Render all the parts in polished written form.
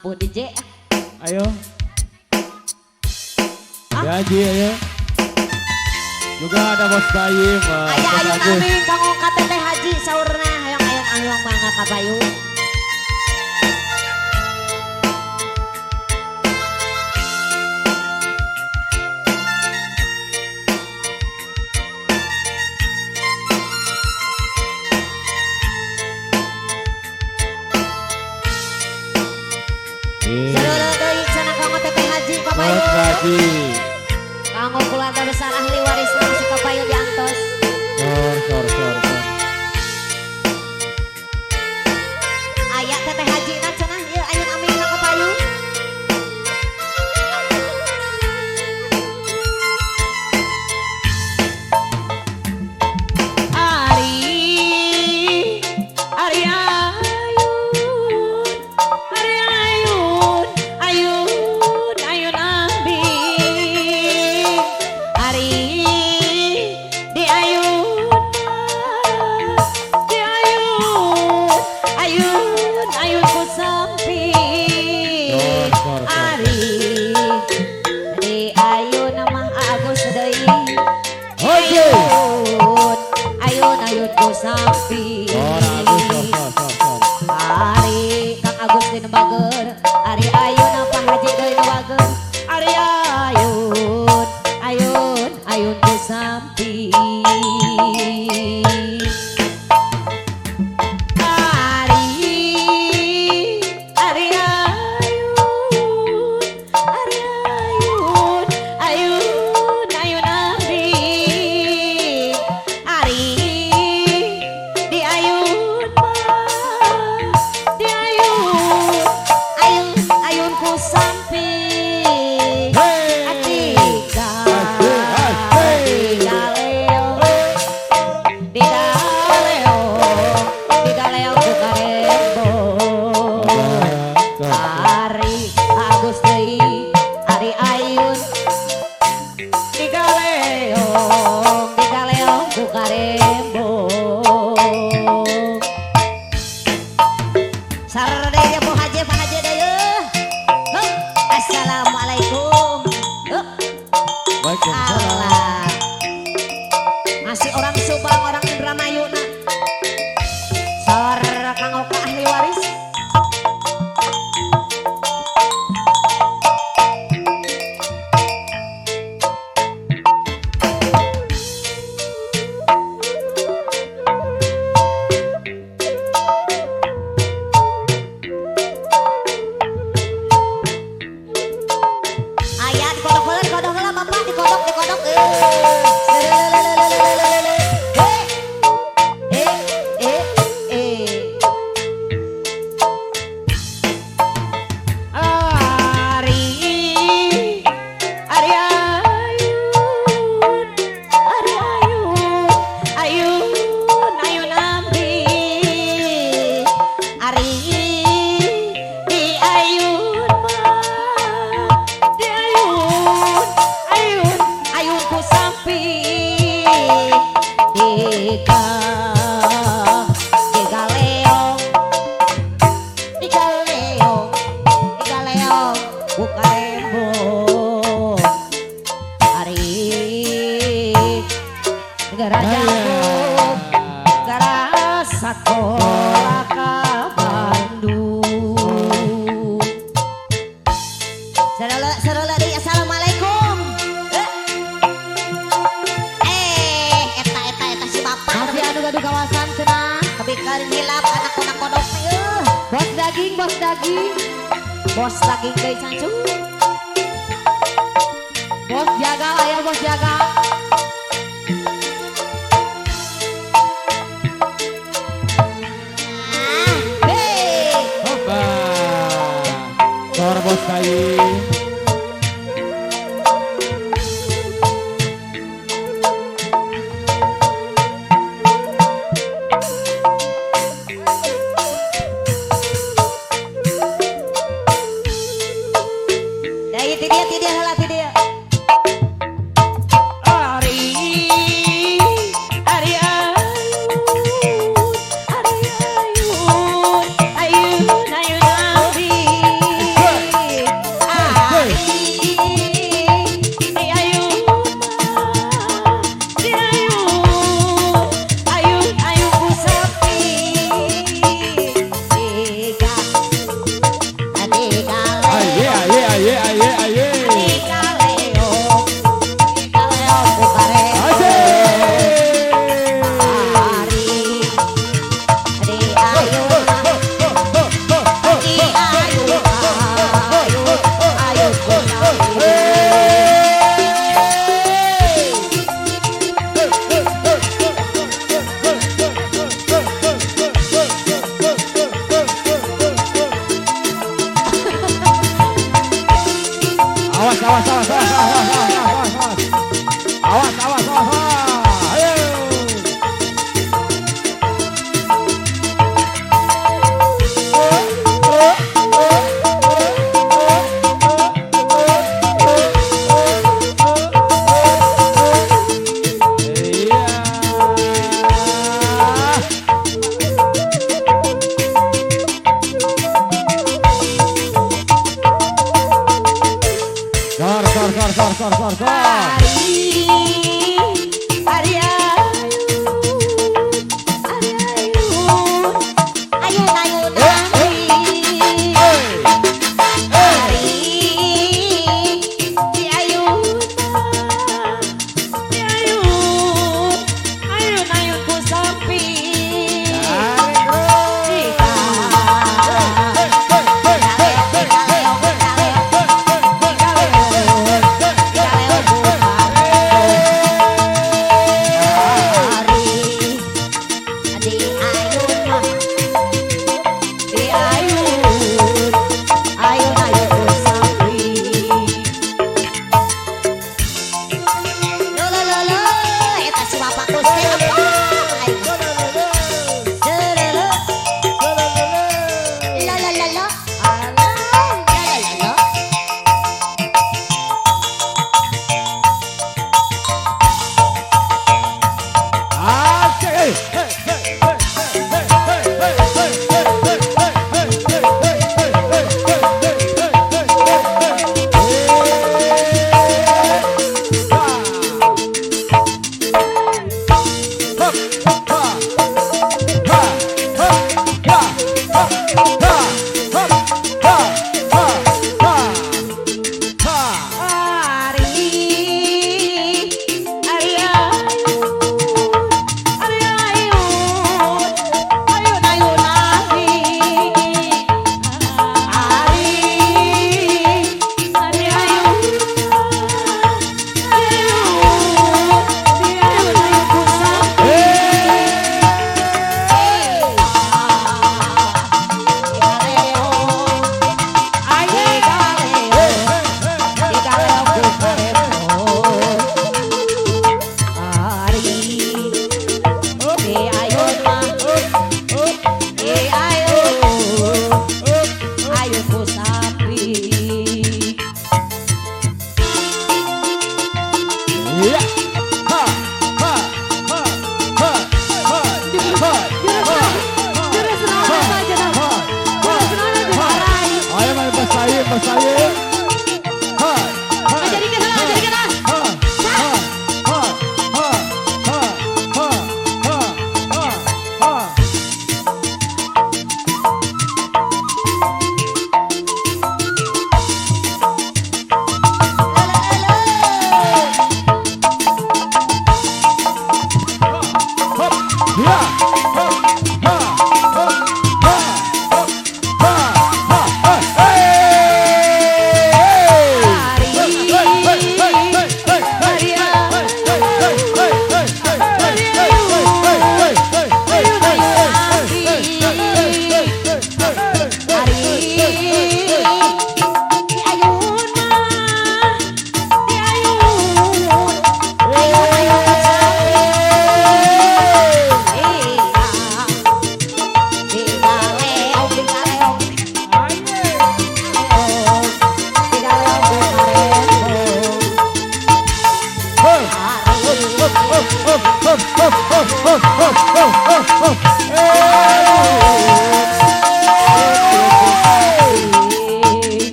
Bu DJ. Ayo. Ya Ji, ayo. Juga ada Bos Baim. Ayo nami kanggo KTP haji saurna hayang mangga ka Bayu. Saudara deui cenah kanggo TP haji ka Bayu. Bos Haji. Kanggo keluarga besar ahli waris si ka Bayu diantos. Sor. Aya TP haji na cenah ieu aya amin ka Bayu. Sampi Ari Kang Agus di Nembager Ari Ayun apa Haji dari Nembager Ari Ayun ku sampi Assalamualaikum. Waalaikumsalam. Masih orang Subang, orang Indramayu nak. Sor Kang Oka ahli waris. Sekolah ke Bandung. Saudara deui assalamualaikum. Eta si bapak. Masih anu gaduh kawasan cenah. Kebikeun hilap anak kodok teh. Bos daging. Bos daging deui cancung. Bos jaga aya bos jaga. Bos Baim. Dia halah dia. Ari ayun Aye, aye, aye, aye, aye. Awas, awas, awas, awas, awas, awas, awas, awas, awas, awas, ayo. Sor.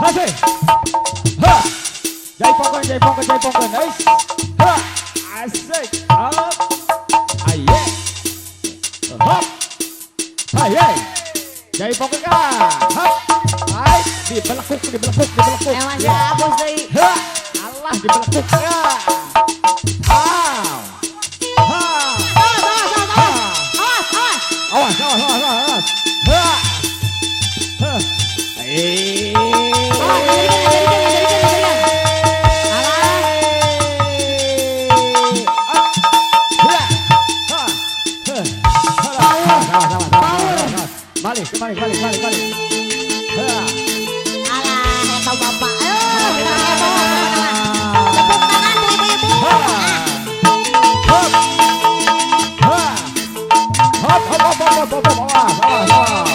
Asik. Ha. Jaipongan, jaipongan, jaipongan. Nice. Ha. Asik. Up. Aye. Hop. Aye. Jaipongan kah? Hop. Hai. Dibelekuk, dibelekuk, dibelekuk. Masih hapus deh. Ha. Allah dibelekuk ya. Wow. Ha. Awas, awas, awas, awas. Ha. Ha. Balik, balik, balik, balik, balik. Alah, tahu bapak. Kita heboh. Tepuk tangan tuh ibu-ibu. Hop, hop, hop, hop, hop, hop, hop, hop, hop, hop, hop, hop.